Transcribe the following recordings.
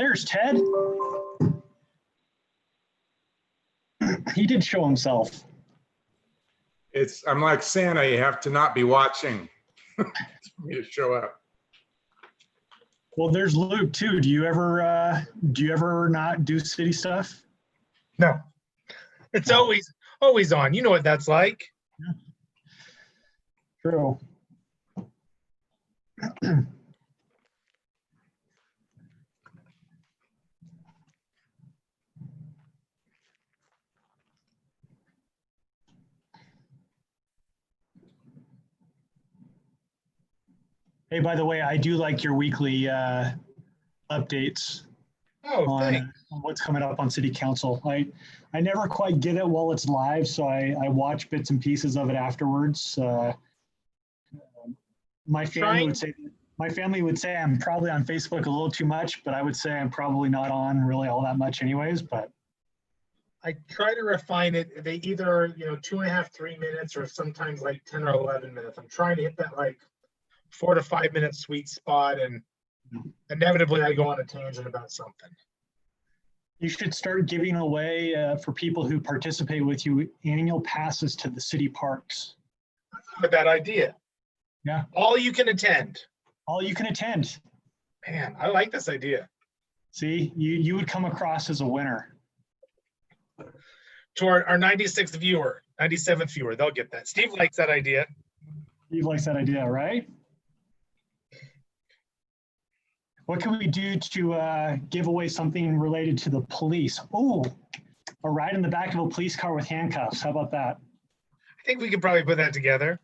There's Ted. He did show himself. I'm like Santa, you have to not be watching for me to show up. Well, there's Luke too. Do you ever not do city stuff? No, it's always on. You know what that's like. Yeah. True. Hey, by the way, I do like your weekly updates on what's coming up on city council. I never quite get it while it's live, so I watch bits and pieces of it afterwards. My family would say I'm probably on Facebook a little too much, but I would say I'm probably not on really all that much anyways, but I try to refine it. They either are, 2.5, 3 minutes, or sometimes like 10 or 11 minutes. I'm trying to hit that like 4 to 5 minute sweet spot, and inevitably I go on a tangent about something. You should start giving away for people who participate with you annual passes to the city parks. That's not a bad idea. Yeah. All you can attend. All you can attend. Man, I like this idea. See, you would come across as a winner. To our 96th viewer, 97th viewer, they'll get that. Steve likes that idea. Steve likes that idea, right? What can we do to give away something related to the police? Oh, a ride in the back of a police car with handcuffs. How about that? I think we could probably put that together.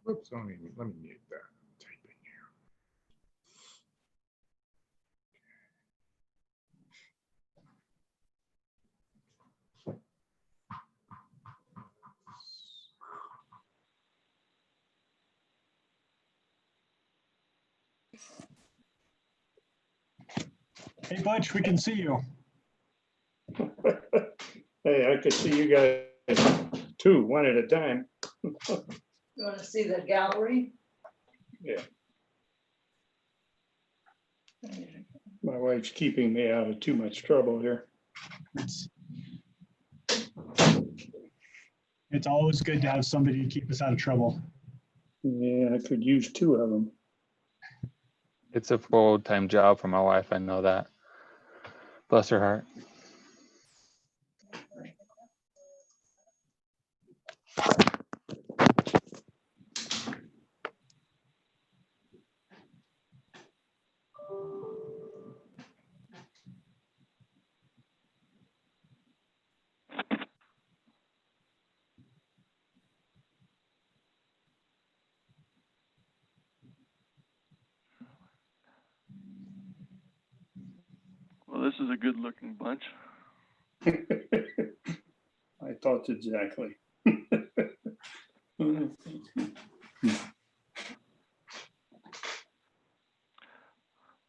Whoops, let me mute that. Typing here. Hey, Butch, we can see you. Hey, I could see you guys too, one at a time. You want to see the gallery? Yeah. My wife's keeping me out of too much trouble here. It's always good to have somebody to keep us out of trouble. Yeah, I could use 2 of them. It's a full-time job for my wife. I know that. Bless her heart. Well, this is a good looking bunch. I thought exactly. Well,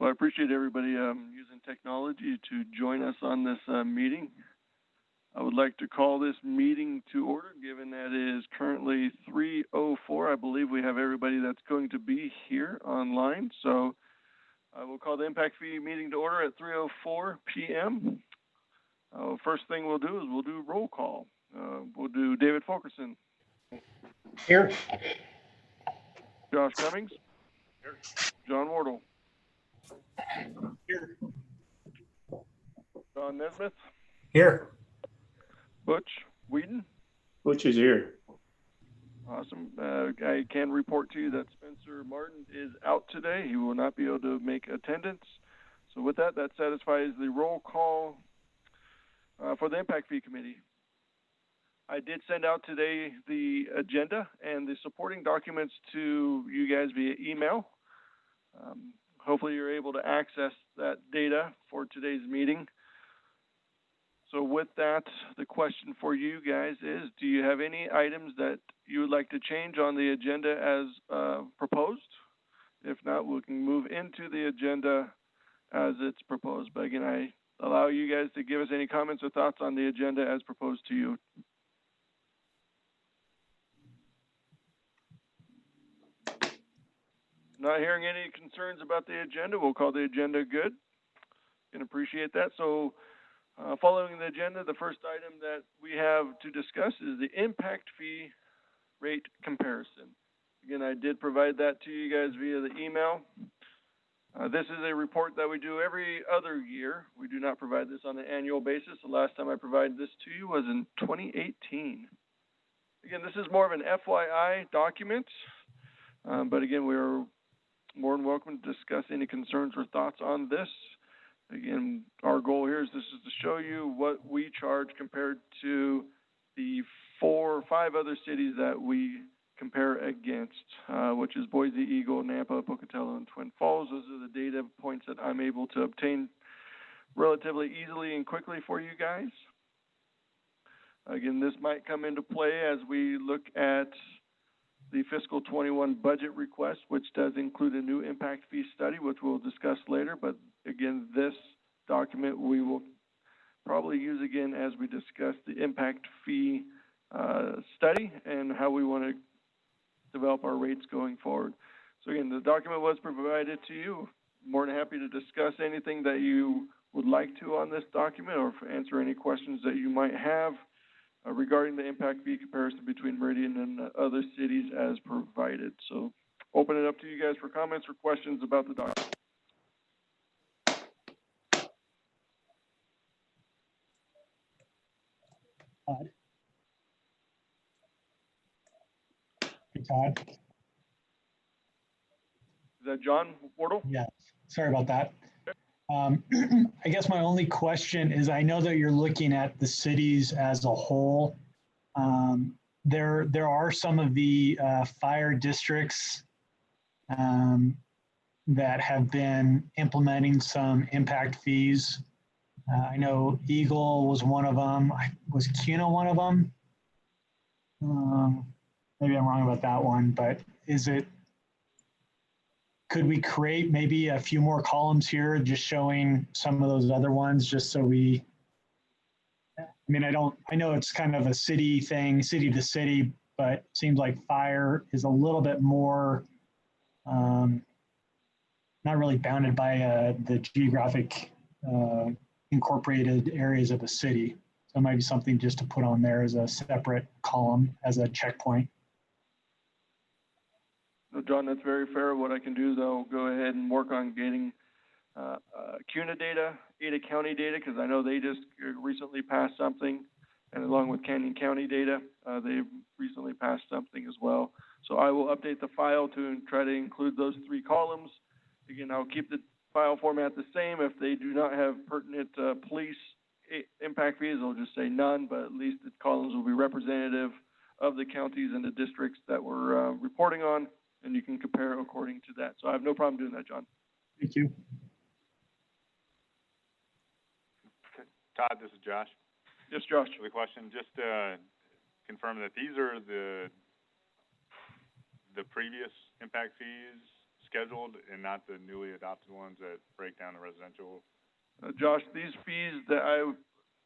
I appreciate everybody using technology to join us on this meeting. I would like to call this meeting to order, given that it is currently 3:04. I believe we have everybody that's going to be here online. So I will call the Impact Fee meeting to order at 3:04 p.m. First thing we'll do is we'll do roll call. We'll do David Fulkerson. Here. Josh Cummings. Here. John Wardle. Here. John Nesmith. Here. Butch Whedon. Butch is here. Awesome. I can report to you that Spencer Martin is out today. He will not be able to make attendance. So with that, that satisfies the roll call for the Impact Fee Committee. I did send out today the agenda and the supporting documents to you guys via email. Hopefully you're able to access that data for today's meeting. So with that, the question for you guys is, do you have any items that you would like to change on the agenda as proposed? If not, we can move into the agenda as it's proposed. But again, I allow you guys to give us any comments or thoughts on the agenda as proposed to you. not hearing any concerns about the agenda, we'll call the agenda good. Can appreciate that. So following the agenda, the first item that we have to discuss is the impact fee rate comparison. Again, I did provide that to you guys via the email. This is a report that we do every other year. We do not provide this on an annual basis. The last time I provided this to you was in 2018. Again, this is more of an FYI document, but again, we are more than welcome to discuss any concerns or thoughts on this. Again, our goal here is to show you what we charge compared to the 4 or 5 other cities that we compare against, which is Boise, Eagle, Nampa, Pocatello, and Twin Falls. Those are the data points that I'm able to obtain relatively easily and quickly for you guys. Again, this might come into play as we look at the fiscal 21 budget request, which does include a new impact fee study, which we'll discuss later. But again, this document we will probably use again as we discuss the impact fee study and how we want to develop our rates going forward. So again, the document was provided to you. More than happy to discuss anything that you would like to on this document, or answer any questions that you might have regarding the impact fee comparison between Meridian and other cities as provided. So open it up to you guys for comments or questions about the document. Todd. Hey, Todd. Is that John Wardle? Yeah, sorry about that. I guess my only question is, I know that you're looking at the cities as a whole. There are some of the fire districts that have been implementing some impact fees. I know Eagle was one of them. Was Kuna one of them? Maybe I'm wrong about that one, but could we create maybe a few more columns here just showing some of those other ones, just so I know it's kind of a city thing, city to city, but it seems like fire is a little bit more not really bounded by the geographic incorporated areas of a city. So it might be something just to put on there as a separate column as a checkpoint. So John, that's very fair. What I can do is I'll go ahead and work on getting CUNA data, Ada County data, because I know they just recently passed something, and along with Canyon County data, they've recently passed something as well. So I will update the file to try to include those 3 columns. Again, I'll keep the file format the same. If they do not have pertinent police impact fees, I'll just say none, but at least the columns will be representative of the counties and the districts that we're reporting on, and you can compare according to that. So I have no problem doing that, John. Thank you. Todd, this is Josh. Yes, Josh. For the question, just confirm that these are the previous impact fees scheduled and not the newly adopted ones that break down the residential. Josh, these fees that I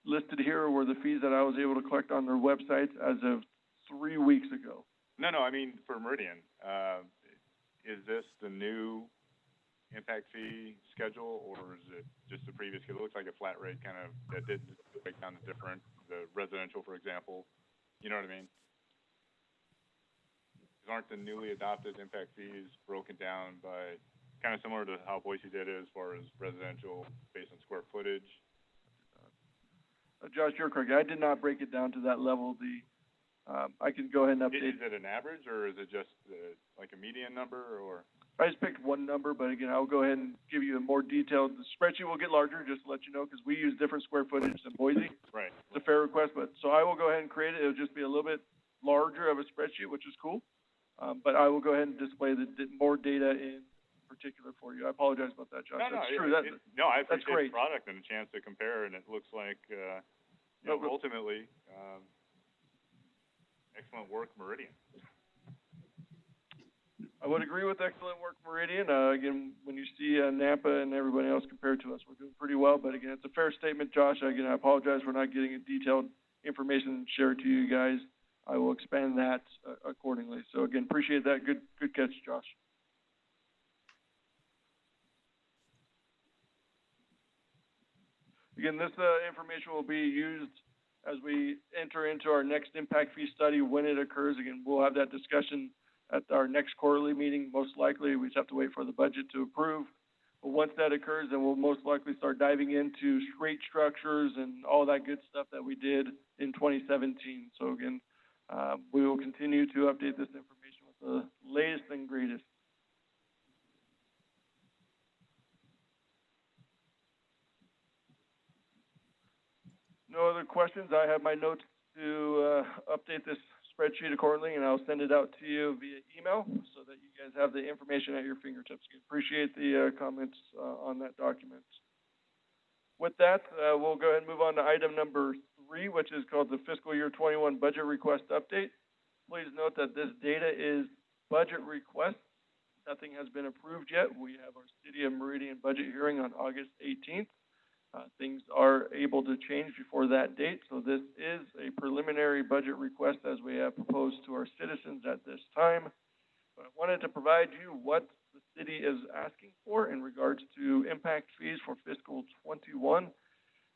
listed here were the fees that I was able to collect on their websites as of 3 weeks ago. No, I mean for Meridian. Is this the new impact fee schedule, or is it just the previous? Because it looks like a flat rate kind of that did break down the residential, for example. You know what I mean? Aren't the newly adopted impact fees broken down by kind of similar to how Boise did it as far as residential based on square footage? Josh, you're correct. I did not break it down to that level. I can go ahead and update. Is it an average, or is it just like a median number, or? I just picked one number, but again, I'll go ahead and give you a more detailed. The spreadsheet will get larger, just to let you know, because we use different square footage than Boise. Right. It's a fair request, but so I will go ahead and create it. It'll just be a little bit larger of a spreadsheet, which is cool. But I will go ahead and display more data in particular for you. I apologize about that, Josh. No, that's true. I appreciate great. the product and a chance to compare, and it looks like, ultimately, excellent work, Meridian. I would agree with excellent work, Meridian. Again, when you see Nampa and everybody else compared to us, we're doing pretty well. But again, it's a fair statement, Josh. Again, I apologize for not getting a detailed information shared to you guys. I will expand that accordingly. So again, appreciate that. Good catch, Josh. Again, this information will be used as we enter into our next impact fee study when it occurs. Again, we'll have that discussion at our next quarterly meeting. Most likely, we just have to wait for the budget to approve. But once that occurs, then we'll most likely start diving into rate structures and all that good stuff that we did in 2017. So again, we will continue to update this information with the latest and greatest. No other questions. I have my notes to update this spreadsheet accordingly, and I'll send it out to you via email so that you guys have the information at your fingertips. Appreciate the comments on that document. With that, we'll go ahead and move on to item number 3, which is called the fiscal year 21 budget request update. Please note that this data is budget request. Nothing has been approved yet. We have our City of Meridian budget hearing on August 18th. Things are able to change before that date, so this is a preliminary budget request as we have proposed to our citizens at this time. But I wanted to provide you what the city is asking for in regards to impact fees for fiscal 21,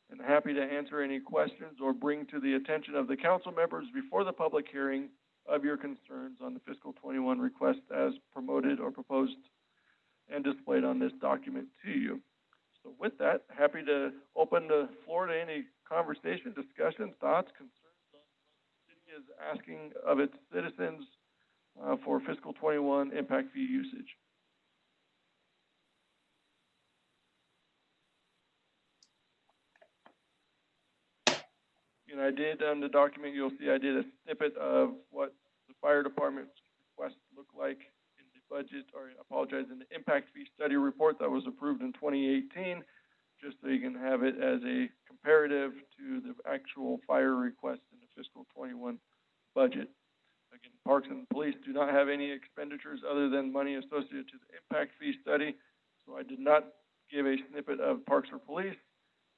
and happy to answer any questions or bring to the attention of the council members before the public hearing of your concerns on the fiscal 21 request as promoted or proposed and displayed on this document to you. So with that, happy to open the floor to any conversation, discussion, thoughts, concerns on what the city is asking of its citizens for fiscal 21 impact fee usage. And I did on the document, you'll see I did a snippet of what the fire department's request looked like in the budget, or I apologize, in the impact fee study report that was approved in 2018, just so you can have it as a comparative to the actual fire request in the fiscal 21 budget. Again, Parks and Police do not have any expenditures other than money associated to the impact fee study, so I did not give a snippet of Parks or Police,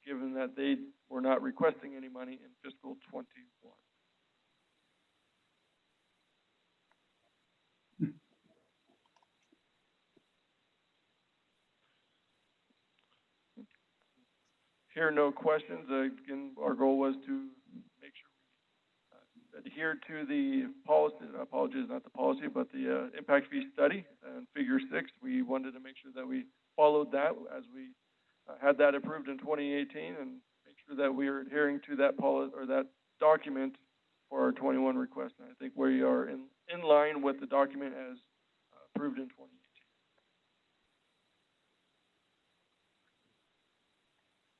given that they were not requesting any money in fiscal 21. Here, no questions. Again, our goal was to make sure we adhere to the policy, apologies, not the policy, but the impact fee study and figure 6. We wanted to make sure that we followed that as we had that approved in 2018 and make sure that we are adhering to that policy or that document for our 21 request. And I think we are in line with the document as approved in 2018.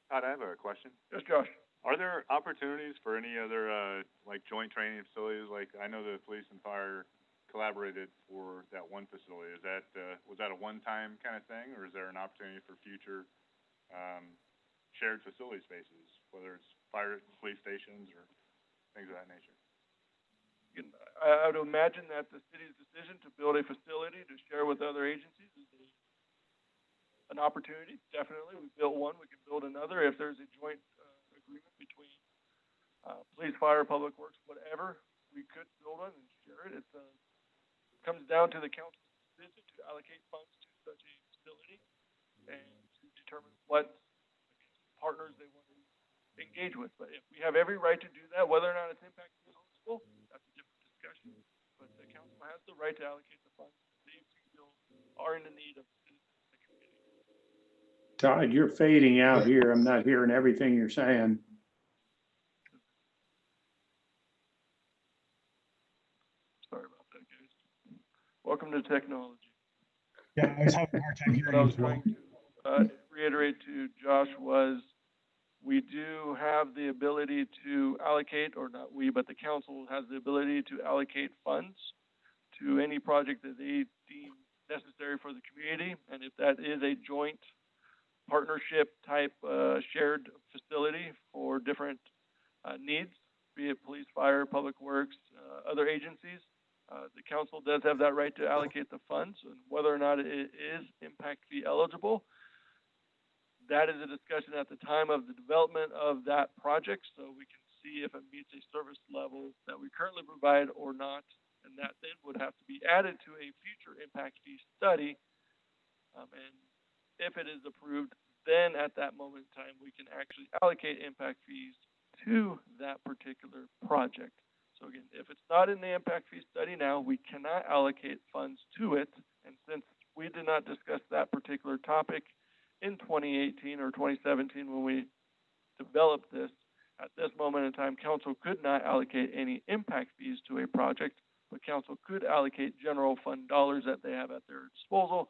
Todd, I have a question. Yes, Josh. Are there opportunities for any other like joint training facilities? Like I know the police and fire collaborated for that one facility. Is that was that a one-time kind of thing, or is there an opportunity for future shared facility spaces, whether it's fire, police stations, or things of that nature? I would imagine that the city's decision to build a facility to share with other agencies is an opportunity. Definitely, we built one, we can build another. If there's a joint agreement between police, fire, public works, whatever, we could build one and share it. It comes down to the council's decision to allocate funds to such a facility and to determine what partners they want to engage with. But if we have every right to do that, whether or not it's impact eligible, that's a different discussion. But the council has the right to allocate the funds that they feel are in the need of citizens in the community. Todd, you're fading out here. I'm not hearing everything you're saying. Sorry about that, guys. Welcome to technology. Yeah, I was having a hard time What I hearing was as well. trying to reiterate to Josh was we do have the ability to allocate, or not we, but the council has the ability to allocate funds to any project that they deem necessary for the community. And if that is a joint partnership type shared facility for different needs, be it police, fire, public works, other agencies, the council does have that right to allocate the funds, and whether or not it is impact fee eligible, that is a discussion at the time of the development of that project, so we can see if it meets a service level that we currently provide or not, and that then would have to be added to a future impact fee study. And if it is approved, then at that moment in time, we can actually allocate impact fees to that particular project. So again, if it's not in the impact fee study now, we cannot allocate funds to it. And since we did not discuss that particular topic in 2018 or 2017 when we developed this, at this moment in time, council could not allocate any impact fees to a project, but council could allocate general fund dollars that they have at their disposal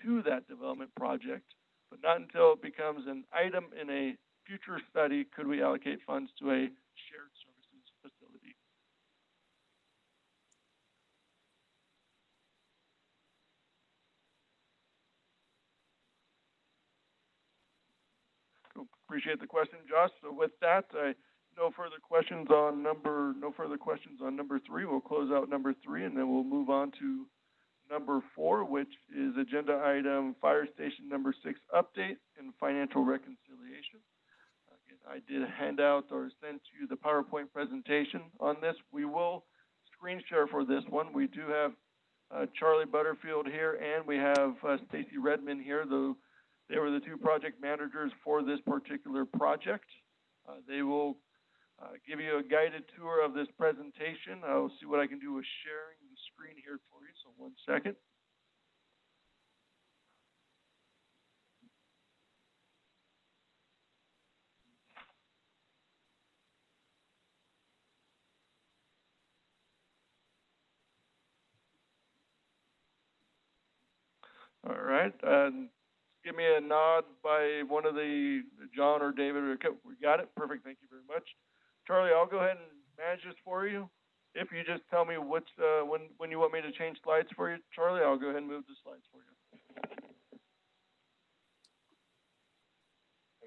to that development project. But not until it becomes an item in a future study could we allocate funds to a shared services facility. Cool. Appreciate the question, Josh. So with that, no further questions on number 3. We'll close out number 3, and then we'll move on to number 4, which is agenda item Fire Station number 6 update and financial reconciliation. Again, I did hand out or send you the PowerPoint presentation on this. We will screen share for this one. We do have Charlie Butterfield here, and we have Stacy Redmond here, though they were the 2 project managers for this particular project. They will give you a guided tour of this presentation. I'll see what I can do with sharing the screen here for you, so 1 second. All right, give me a nod by one of the, John or David. Okay, we got it, perfect, thank you very much. Charlie, I'll go ahead and manage this for you. If you just tell me which, when you want me to change slides for you, Charlie, I'll go ahead and move the slides for you.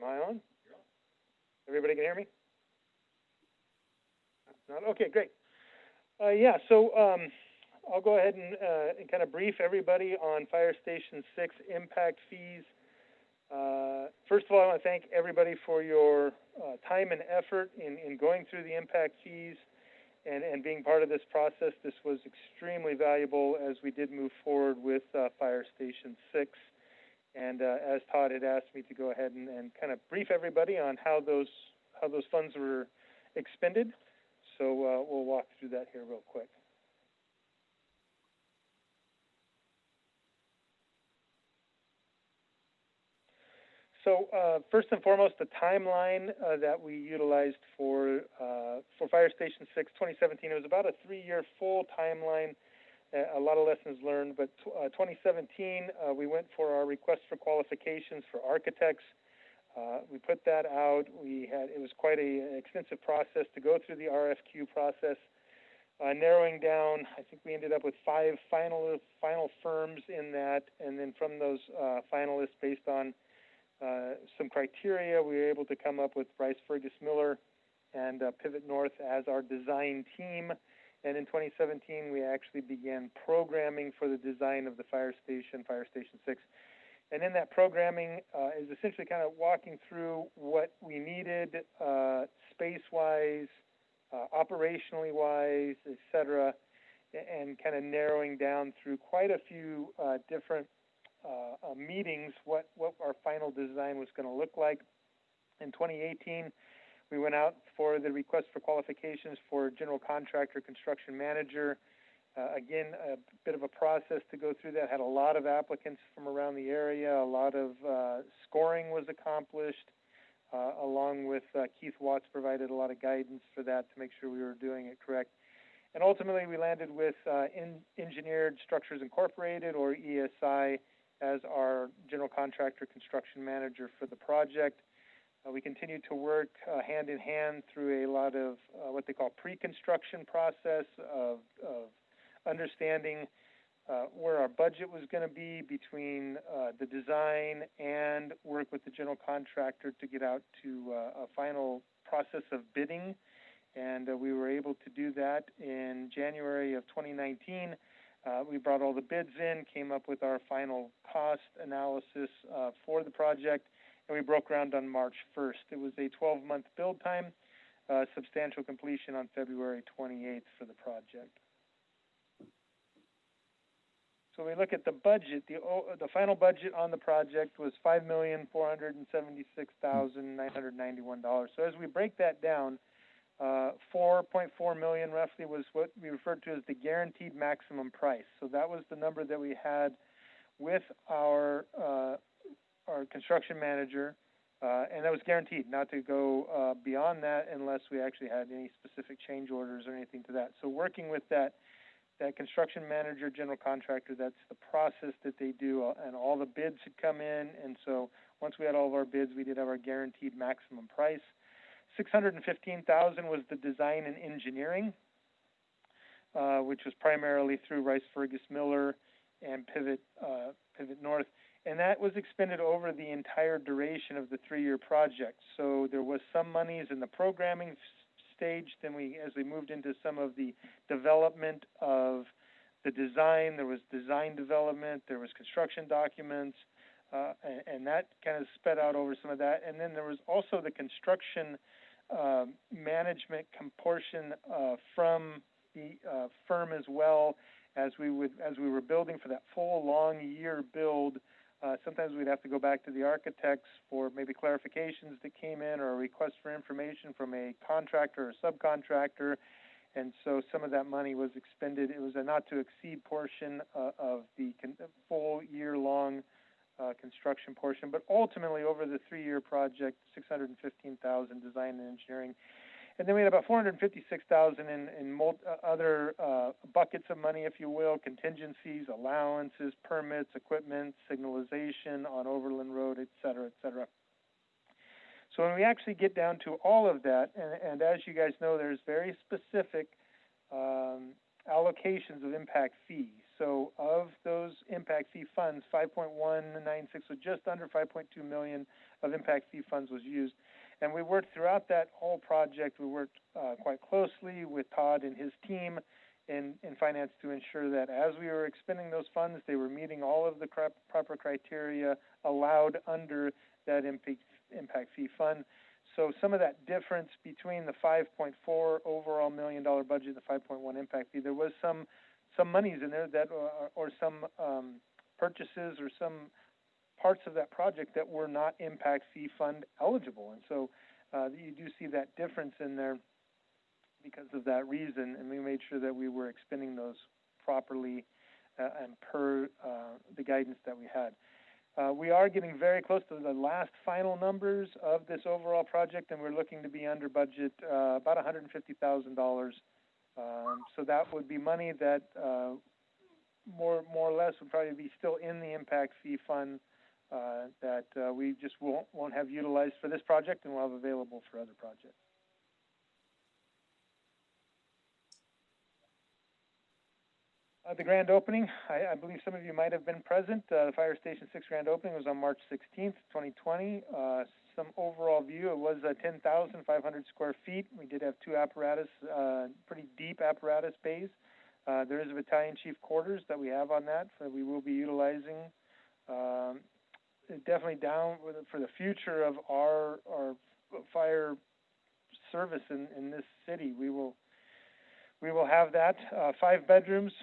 Am I on? Everybody can hear me? Not? Okay, great. Yeah, so I'll go ahead and kind of brief everybody on Fire Station 6 impact fees. First of all, I want to thank everybody for your time and effort in going through the impact fees and being part of this process. This was extremely valuable as we did move forward with Fire Station 6. And as Todd had asked me to go ahead and kind of brief everybody on how those funds were expended. So we'll walk through that here real quick. So first and foremost, the timeline that we utilized for Fire Station 6 2017, it was about a 3-year full timeline, a lot of lessons learned, but 2017, we went for our request for qualifications for architects. We put that out. It was quite an extensive process to go through the RFQ process, narrowing down. I think we ended up with 5 final firms in that, and then from those finalists, based on some criteria, we were able to come up with Bryce Fergus Miller and Pivot North as our design team. And in 2017, we actually began programming for the design of the Fire Station 6. And in that programming is essentially kind of walking through what we needed space-wise, operationally-wise, et cetera, and kind of narrowing down through quite a few different meetings what our final design was going to look like. In 2018, we went out for the request for qualifications for general contractor, construction manager. Again, a bit of a process to go through that. Had a lot of applicants from around the area. A lot of scoring was accomplished, along with Keith Watts provided a lot of guidance for that to make sure we were doing it correct. And ultimately, we landed with Engineered Structures Incorporated, or ESI, as our general contractor construction manager for the project. We continued to work hand in hand through a lot of what they call pre-construction process of understanding where our budget was going to be between the design and work with the general contractor to get out to a final process of bidding. And we were able to do that in January of 2019. We brought all the bids in, came up with our final cost analysis for the project, and we broke ground on March 1st. It was a 12-month build time, substantial completion on February 28th for the project. So we look at the budget. The final budget on the project was $5,476,991. So as we break that down, 4.4 million roughly was what we referred to as the guaranteed maximum price. So that was the number that we had with our construction manager, and that was guaranteed not to go beyond that unless we actually had any specific change orders or anything to that. So working with that construction manager, general contractor, that's the process that they do, and all the bids had come in, and so once we had all of our bids, we did have our guaranteed maximum price. $615,000 was the design and engineering, which was primarily through Rice Fergus Miller and Pivot North, and that was expended over the entire duration of the 3-year project. So there was some monies in the programming stage. Then as we moved into some of the development of the design, there was design development, there was construction documents, and that kind of sped out over some of that. And then there was also the construction management portion from the firm as well, as we were building for that full long year build. Sometimes we'd have to go back to the architects for maybe clarifications that came in or a request for information from a contractor or subcontractor, and so some of that money was expended. It was a not to exceed portion of the full year-long construction portion, but ultimately over the 3-year project, $615,000 design and engineering. And then we had about $456,000 in other buckets of money, if you will, contingencies, allowances, permits, equipment, signalization on Overland Road, et cetera, et cetera. So when we actually get down to all of that, and as you guys know, there's very specific allocations of impact fees. So of those impact fee funds, 5.196, so just under 5.2 million of impact fee funds was used. And we worked throughout that whole project. We worked quite closely with Todd and his team in finance to ensure that as we were expending those funds, they were meeting all of the proper criteria allowed under that impact fee fund. So some of that difference between the 5.4 overall $1 million budget and the 5.1 impact fee, there was some monies in there that, or some purchases or some parts of that project that were not impact fee fund eligible. And so you do see that difference in there because of that reason, and we made sure that we were expending those properly and per the guidance that we had. We are getting very close to the last final numbers of this overall project, and we're looking to be under budget about $150,000. So that would be money that more or less would probably be still in the impact fee fund that we just won't have utilized for this project, and we'll have available for other projects. The grand opening, I believe some of you might have been present. The Fire Station 6 grand opening was on March 16th, 2020. Some overall view, it was 10,500 square feet. We did have 2 apparatus, pretty deep apparatus bays. There is a battalion chief quarters that we have on that, so we will be utilizing. Definitely down for the future of our fire service in this city. We will have that 5 bedrooms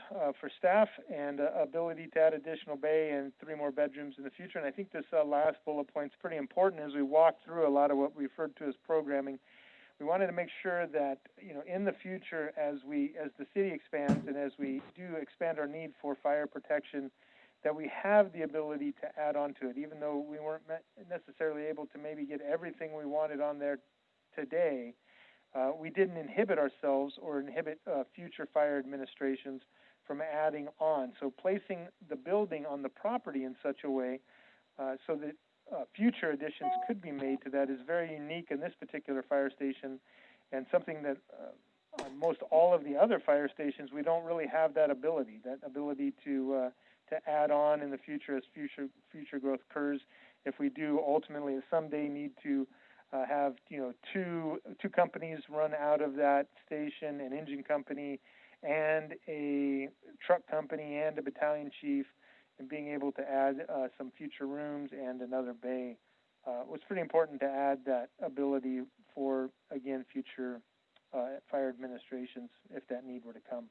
for staff and ability to add additional bay and 3 more bedrooms in the future. And I think this last bullet point is pretty important as we walk through a lot of what we referred to as programming. We wanted to make sure that in the future, as the city expands and as we do expand our need for fire protection, that we have the ability to add on to it, even though we weren't necessarily able to maybe get everything we wanted on there today. We didn't inhibit ourselves or inhibit future fire administrations from adding on. So placing the building on the property in such a way so that future additions could be made to that is very unique in this particular fire station, and something that on most all of the other fire stations, we don't really have that ability to add on in the future as future growth occurs. If we do ultimately someday need to have two companies run out of that station, an engine company and a truck company and a battalion chief, and being able to add some future rooms and another bay was pretty important to add that ability for, again, future fire administrations if that need were to come.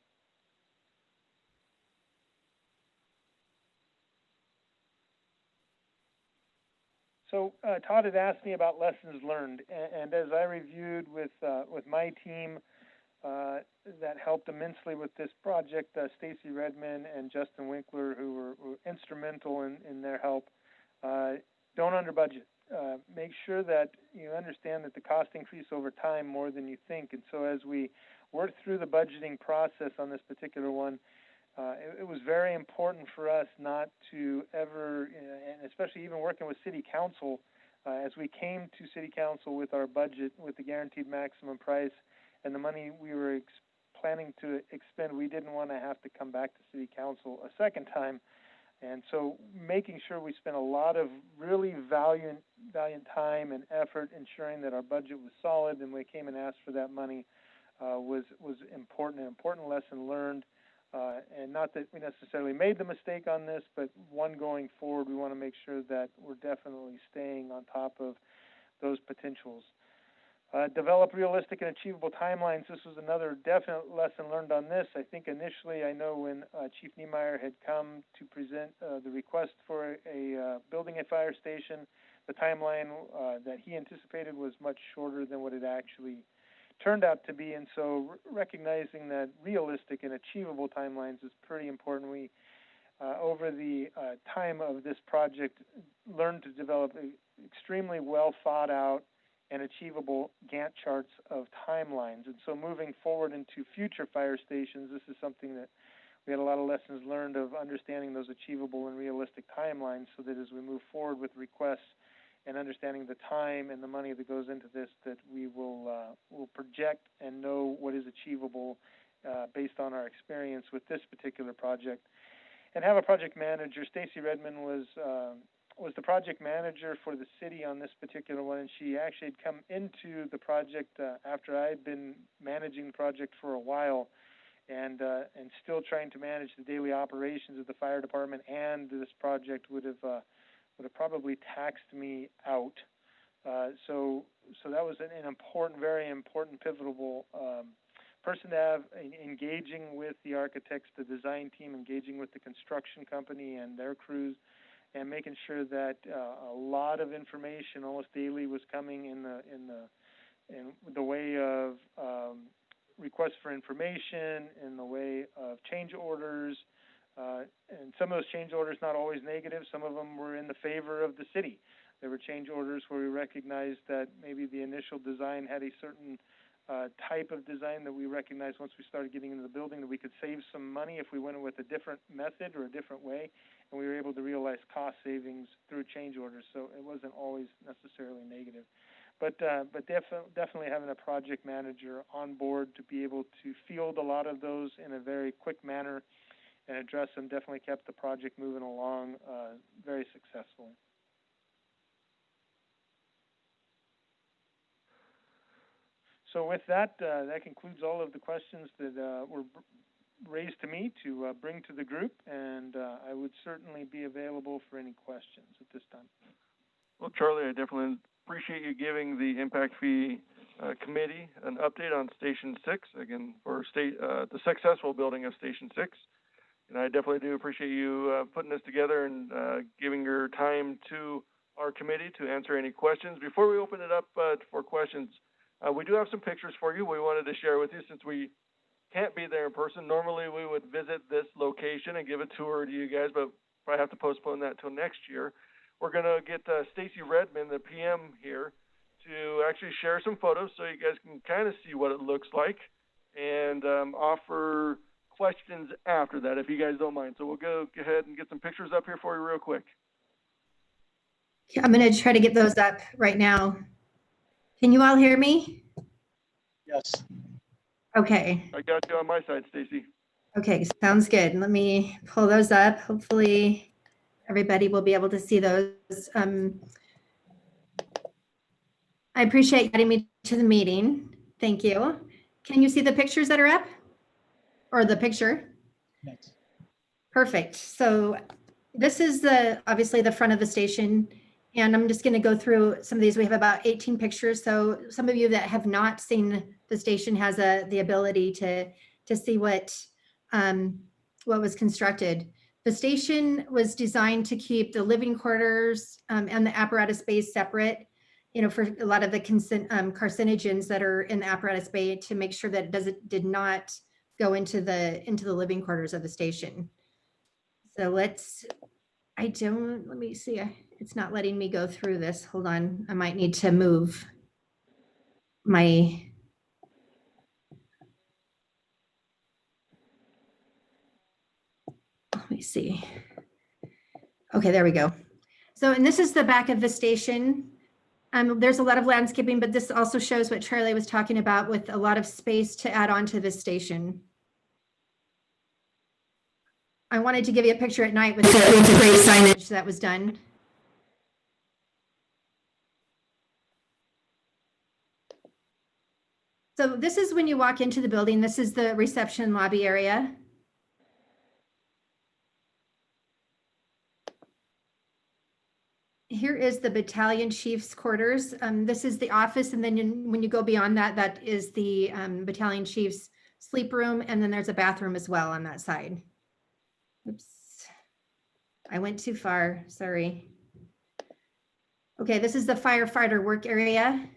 So Todd had asked me about lessons learned, and as I reviewed with my team that helped immensely with this project, Stacy Redmond and Justin Winkler, who were instrumental in their help, don't under budget. Make sure that you understand that the cost increase over time more than you think. And so as we worked through the budgeting process on this particular one, it was very important for us not to ever, and especially even working with City Council, as we came to City Council with our budget, with the guaranteed maximum price and the money we were planning to expend, we didn't want to have to come back to City Council a second time. And so making sure we spent a lot of really valiant time and effort ensuring that our budget was solid and we came and asked for that money was important, an important lesson learned. And not that we necessarily made the mistake on this, but one going forward, we want to make sure that we're definitely staying on top of those potentials. Develop realistic and achievable timelines. This was another definite lesson learned on this. I think initially, I know when Chief Niemeyer had come to present the request for building a fire station, the timeline that he anticipated was much shorter than what it actually turned out to be. And so recognizing that realistic and achievable timelines is pretty important. We, over the time of this project, learned to develop extremely well thought out and achievable Gantt charts of timelines. And so moving forward into future fire stations, this is something that we had a lot of lessons learned of understanding those achievable and realistic timelines, so that as we move forward with requests and understanding the time and the money that goes into this, that we will project and know what is achievable based on our experience with this particular project. And have a project manager. Stacy Redmond was the project manager for the city on this particular one, and she actually had come into the project after I had been managing the project for a while, and still trying to manage the daily operations of the fire department and this project would have probably taxed me out. So that was an important, very important, pivotal person to have, engaging with the architects, the design team, engaging with the construction company and their crews, and making sure that a lot of information almost daily was coming in the way of requests for information, in the way of change orders, and some of those change orders not always negative. Some of them were in the favor of the city. There were change orders where we recognized that maybe the initial design had a certain type of design that we recognized once we started getting into the building that we could save some money if we went with a different method or a different way, and we were able to realize cost savings through change orders. So it wasn't always necessarily negative, but definitely having a project manager on board to be able to field a lot of those in a very quick manner and address them definitely kept the project moving along very successfully. So with that, that concludes all of the questions that were raised to me to bring to the group, and I would certainly be available for any questions at this time. Well, Charlie, I definitely appreciate you giving the Impact Fee Committee an update on Station 6, again, for the successful building of Station 6. And I definitely do appreciate you putting this together and giving your time to our committee to answer any questions. Before we open it up for questions, we do have some pictures for you we wanted to share with you since we can't be there in person. Normally we would visit this location and give a tour to you guys, but probably have to postpone that till next year. We're going to get Stacy Redmond, the PM here, to actually share some photos so you guys can kind of see what it looks like and offer questions after that, if you guys don't mind. So we'll go ahead and get some pictures up here for you real quick. Yeah, I'm going to try to get those up right now. Can you all hear me? Yes. Okay. I got you on my side, Stacy. Okay, sounds good. Let me pull those up. Hopefully everybody will be able to see those. I appreciate getting me to the meeting. Thank you. Can you see the pictures that are up? Or the picture? Yes. Perfect. So this is obviously the front of the station. And I'm just going to go through some of these. We have about 18 pictures. So some of you that have not seen the station has the ability to see what was constructed. The station was designed to keep the living quarters and the apparatus bays separate, for a lot of the carcinogens that are in the apparatus bay, to make sure that did not go into the living quarters of the station. So let me see. It's not letting me go through this. Hold on. I might need to move my. Let me see. Okay, there we go. So, and this is the back of the station. There's a lot of landscaping, but this also shows what Charlie was talking about, with a lot of space to add on to this station. I wanted to give you a picture at night with the great signage that was done. So this is when you walk into the building. This is the reception lobby area. Here is the battalion chief's quarters. This is the office, and then when you go beyond that, that is the battalion chief's sleep room, and then there's a bathroom as well on that side. Oops, I went too far, sorry. Okay, this is the firefighter work area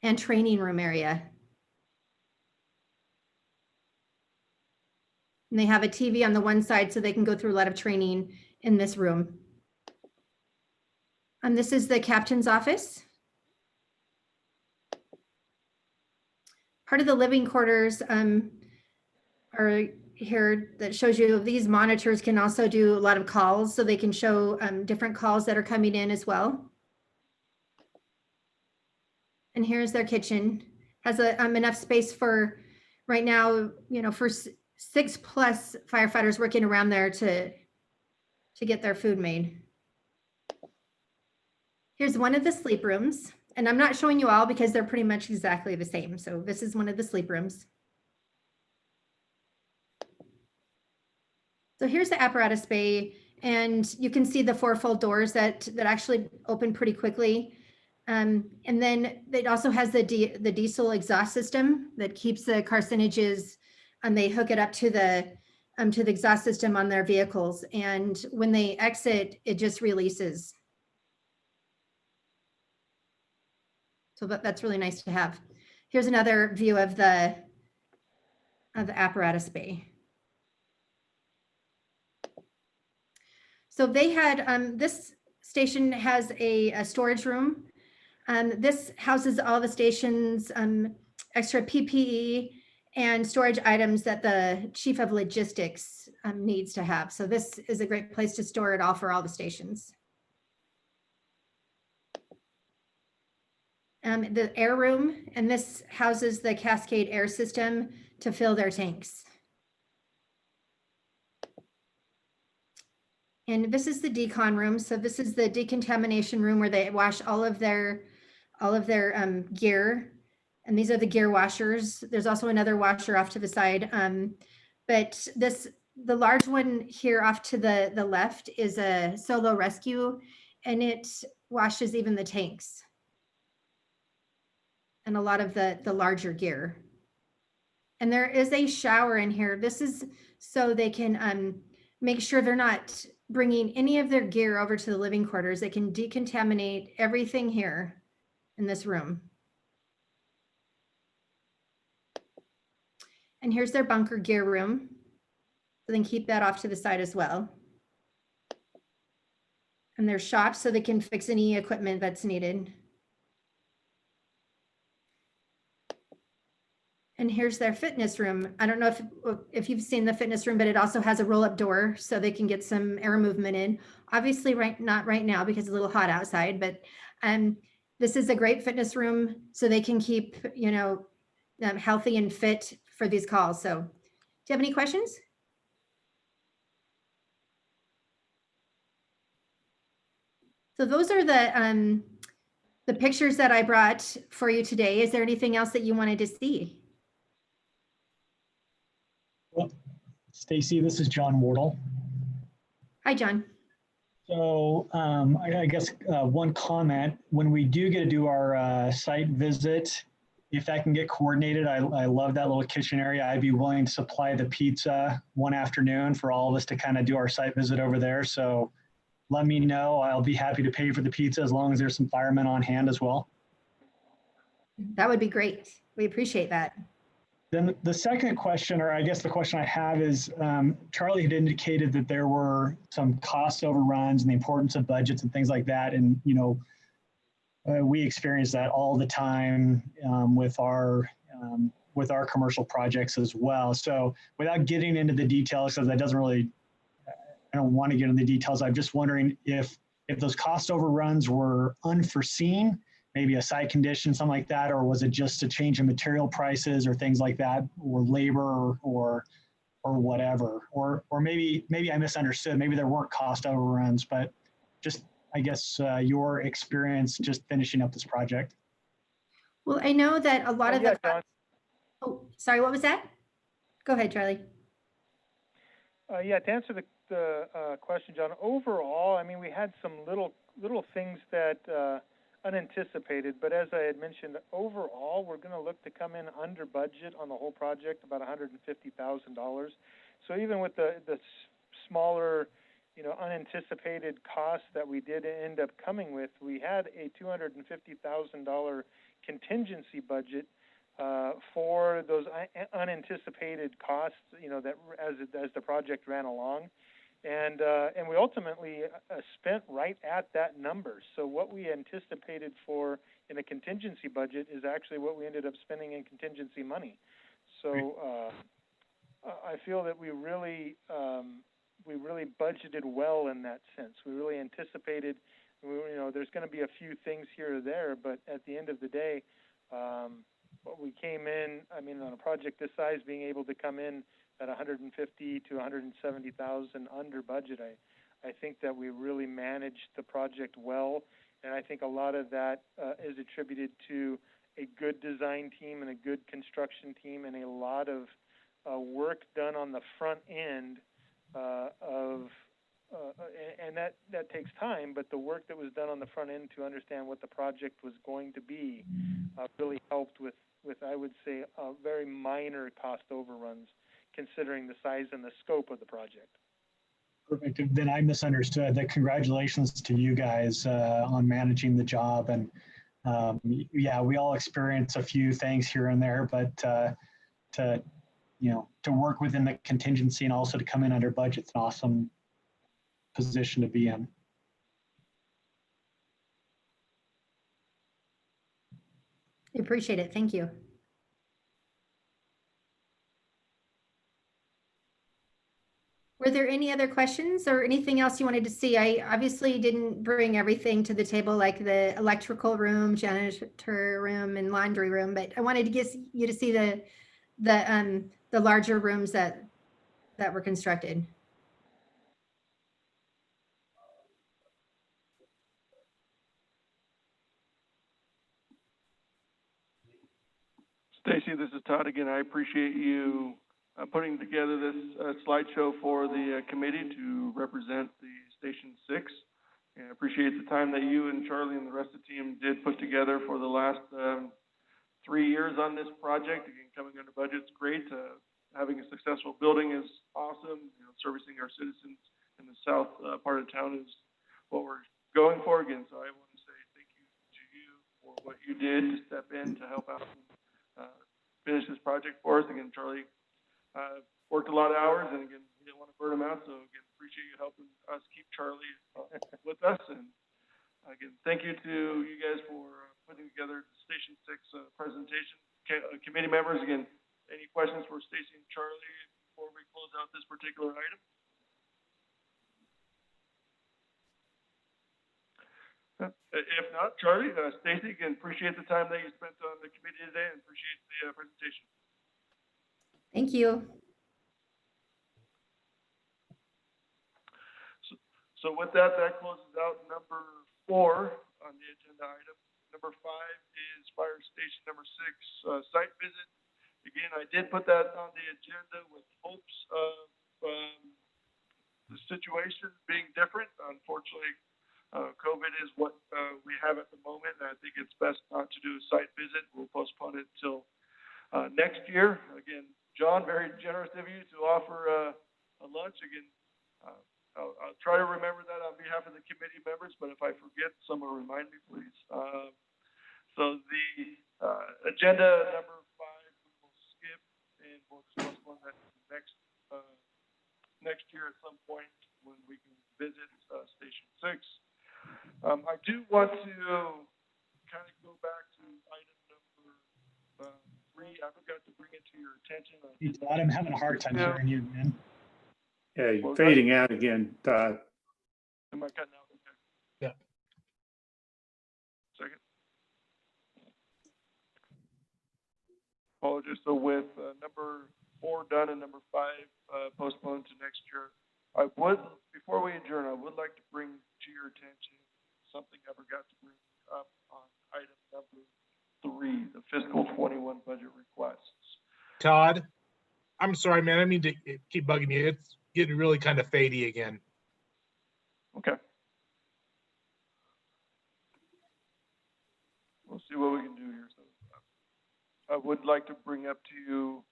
and training room area. And they have a TV on the one side so they can go through a lot of training in this room. And this is the captain's office. Part of the living quarters are here, that shows you these monitors can also do a lot of calls, so they can show different calls that are coming in as well. And here's their kitchen. Has enough space for right now, for 6+ firefighters working around there to get their food made. Here's one of the sleep rooms, and I'm not showing you all because they're pretty much exactly the same. So this is one of the sleep rooms. So here's the apparatus bay, and you can see the 4-fold doors that actually open pretty quickly. And then it also has the diesel exhaust system that keeps the carcinogens, and they hook it up to the exhaust system on their vehicles. And when they exit, it just releases. So that's really nice to have. Here's another view of the apparatus bay. So they had, this station has a storage room. This houses all the station's extra PPE and storage items that the chief of logistics needs to have. So this is a great place to store it all for all the stations. The air room, and this houses the Cascade air system to fill their tanks. And this is the decon room. So this is the decontamination room where they wash all of their gear. And these are the gear washers. There's also another washer off to the side. But the large one here off to the left is a solo rescue, and it washes even the tanks and a lot of the larger gear. And there is a shower in here. This is so they can make sure they're not bringing any of their gear over to the living quarters. They can decontaminate everything here in this room. And here's their bunker gear room. So they can keep that off to the side as well. And their shops so they can fix any equipment that's needed. And here's their fitness room. I don't know if you've seen the fitness room, but it also has a roll-up door so they can get some air movement in. Obviously, not right now because it's a little hot outside, but this is a great fitness room so they can keep, healthy and fit for these calls. So do you have any questions? So those are the pictures that I brought for you today. Is there anything else that you wanted to see? Well, Stacy, this is John Wardle. Hi, John. So I guess one comment, when we do get to do our site visit if that can get coordinated, I love that little kitchen area. I'd be willing to supply the pizza one afternoon for all of us to kind of do our site visit over there. So let me know. I'll be happy to pay for the pizza as long as there's some firemen on hand as well. That would be great. We appreciate that. Then the second question, or I guess the question I have is, Charlie had indicated that there were some cost overruns and the importance of budgets and things like that. And, you know, we experience that all the time with our commercial projects as well. So without getting into the details, because that doesn't really, I don't want to get into the details. I'm just wondering if those cost overruns were unforeseen, maybe a site condition, something like that, or was it just a change in material prices or things like that, or labor or whatever, or maybe I misunderstood. Maybe there weren't cost overruns, but just, I guess, your experience just finishing up this project. Well, I know that a lot of Yeah, the, John. oh, sorry, what was that? Go ahead, Charlie. Yeah, to answer the question, John, overall, I mean, we had some little things that unanticipated, but as I had mentioned, overall, we're going to look to come in under budget on the whole project, about $150,000. So even with the smaller, you know, unanticipated costs that we did end up coming with, we had a $250,000 contingency budget for those unanticipated costs, you know, that as the project ran along, and we ultimately spent right at that number. So what we anticipated for in a contingency budget is actually what we ended up spending in contingency money. So I feel that we really budgeted well in that sense. We really anticipated, you know, there's going to be a few things here or there, but at the end of the day, what we came in, I mean, on a project this size, being able to come in at 150 to 170,000 under budget, I think that we really managed the project well, and I think a lot of that is attributed to a good design team and a good construction team, and a lot of work done on the front end and that takes time, but the work that was done on the front end to understand what the project was going to be really helped with I would say very minor cost overruns, considering the size and the scope of the project. Perfect. Then I misunderstood. That congratulations to you guys on managing the job. And yeah, we all experience a few things here and there, but to work within the contingency and also to come in under budget's an awesome position to be in. I appreciate it. Thank you. Were there any other questions or anything else you wanted to see? I obviously didn't bring everything to the table, like the electrical room, janitor room, and laundry room, but I wanted to get you to see the larger rooms that were constructed. Stacy, this is Todd again. I appreciate you putting together this slideshow for the committee to represent the Station 6. And I appreciate the time that you and Charlie and the rest of the team did put together for the last 3 years on this project. Again, coming under budget is great. Having a successful building is awesome. You know, servicing our citizens in the south part of town is what we're going for. Again, so I want to say thank you to you for what you did to step in to help out and finish this project for us. Again, Charlie worked a lot of hours, and again, we didn't want to burn him out. So again, appreciate you helping us keep Charlie with us. And again, thank you to you guys for putting together the Station 6 presentation. Committee members, again, any questions for Stacy and Charlie before we close out this particular item? If not, Charlie, Stacy, again, appreciate the time that you spent on the committee today and appreciate the presentation. Thank you. So with that, that closes out number 4 on the agenda item. Number 5 is Fire Station number 6 site visit. Again, I did put that on the agenda with hopes of the situation being different. Unfortunately, COVID is what we have at the moment, and I think it's best not to do a site visit. We'll postpone it till next year. Again, John, very generous of you to offer a lunch. Again, I'll try to remember that on behalf of the committee members, but if I forget, someone remind me, please. So the agenda number 5 we will skip, and we'll just postpone that to next year at some point when we can visit Station 6. I do want to kind of go back to item number 3. I forgot to bring it to your attention. Hey, Todd, I'm having a hard time hearing you, man. Yeah, you're fading out again, Todd. Am I cutting out? Okay. Yeah. Second. Apologies. So with number 4 done and number 5 postponed to next year, I would, before we adjourn, I would like to bring to your attention something I forgot to bring up on item number 3, the fiscal 21 budget requests. Todd, I'm sorry, man. I mean to keep bugging you. It's getting really kind of fadey again. Okay. We'll see what we can do here. So I would like to bring up to you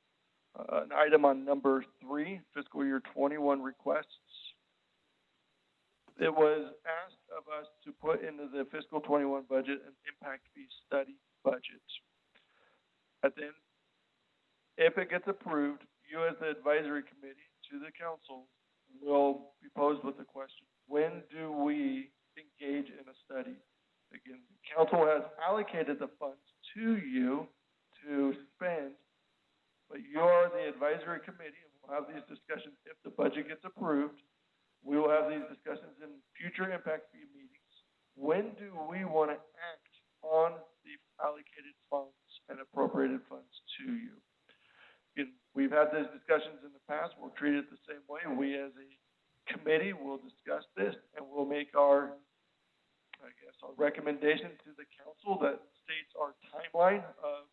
an item on number 3, fiscal year 21 requests. It was asked of us to put into the fiscal 21 budget an impact fee study budget. At the end, if it gets approved, you as the advisory committee to the council will be posed with the question, when do we engage in a study? Again, the council has allocated the funds to you to spend, but you're the advisory committee, and we'll have these discussions if the budget gets approved. We will have these discussions in future impact fee meetings. When do we want to act on the allocated funds and appropriated funds to you? Again, we've had these discussions in the past. We'll treat it the same way. We as a committee will discuss this, and we'll make our recommendation to the council that states our timeline of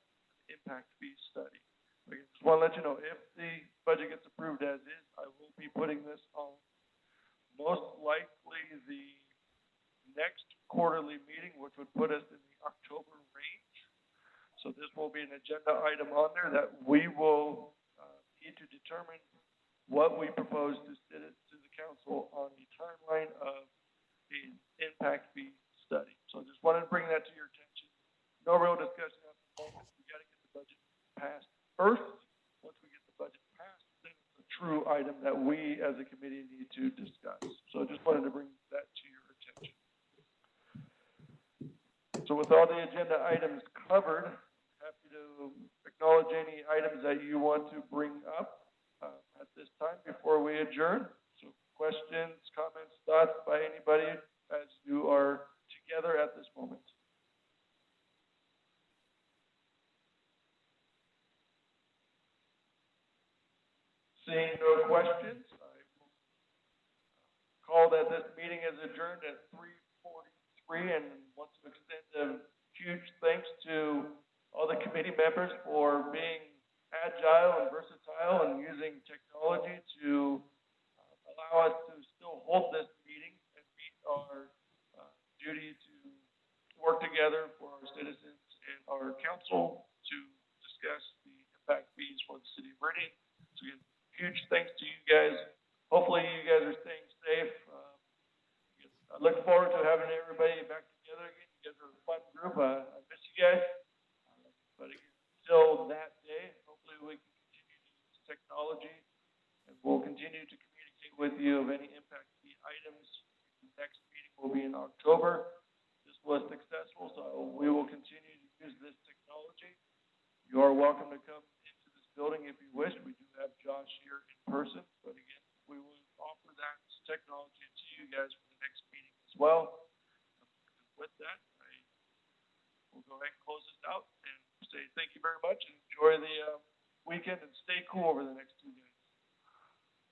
impact fee study. I just want to let you know, if the budget gets approved as is, I will be putting this on most likely the next quarterly meeting, which would put us in the October range. So this will be an agenda item on there that we will need to determine what we propose to sit it to the council on the timeline of the impact fee study. So I just wanted to bring that to your attention. No real discussion at the moment. We got to get the budget passed first. Once we get the budget passed, then it's a true item that we as a committee need to discuss. So I just wanted to bring that to your attention. So with all the agenda items covered, happy to acknowledge any items that you want to bring up at this time before we adjourn. So questions, comments, thoughts by anybody as you are together at this moment. Seeing no questions, I will call that this meeting is adjourned at 3:43, and want to extend a huge thanks to all the committee members for being agile and versatile and using technology to allow us to still hold this meeting and meet our duty to work together for our citizens and our council to discuss the impact fees for the city of Meridian. So again, huge thanks to you guys. Hopefully you guys are staying safe. I look forward to having everybody back together again. You guys are a fun group. I miss you guys. But again, until that day, hopefully we can continue to use technology, and we'll continue to communicate with you of any impact fee items. The next meeting will be in October. This was successful, so we will continue to use this technology. You are welcome to come into this building if you wish. We do have Josh here in person, but again, we will offer that technology to you guys for the next meeting as well. With that, I will go ahead and close this out and say thank you very much and enjoy the weekend and stay cool over the next 2 days.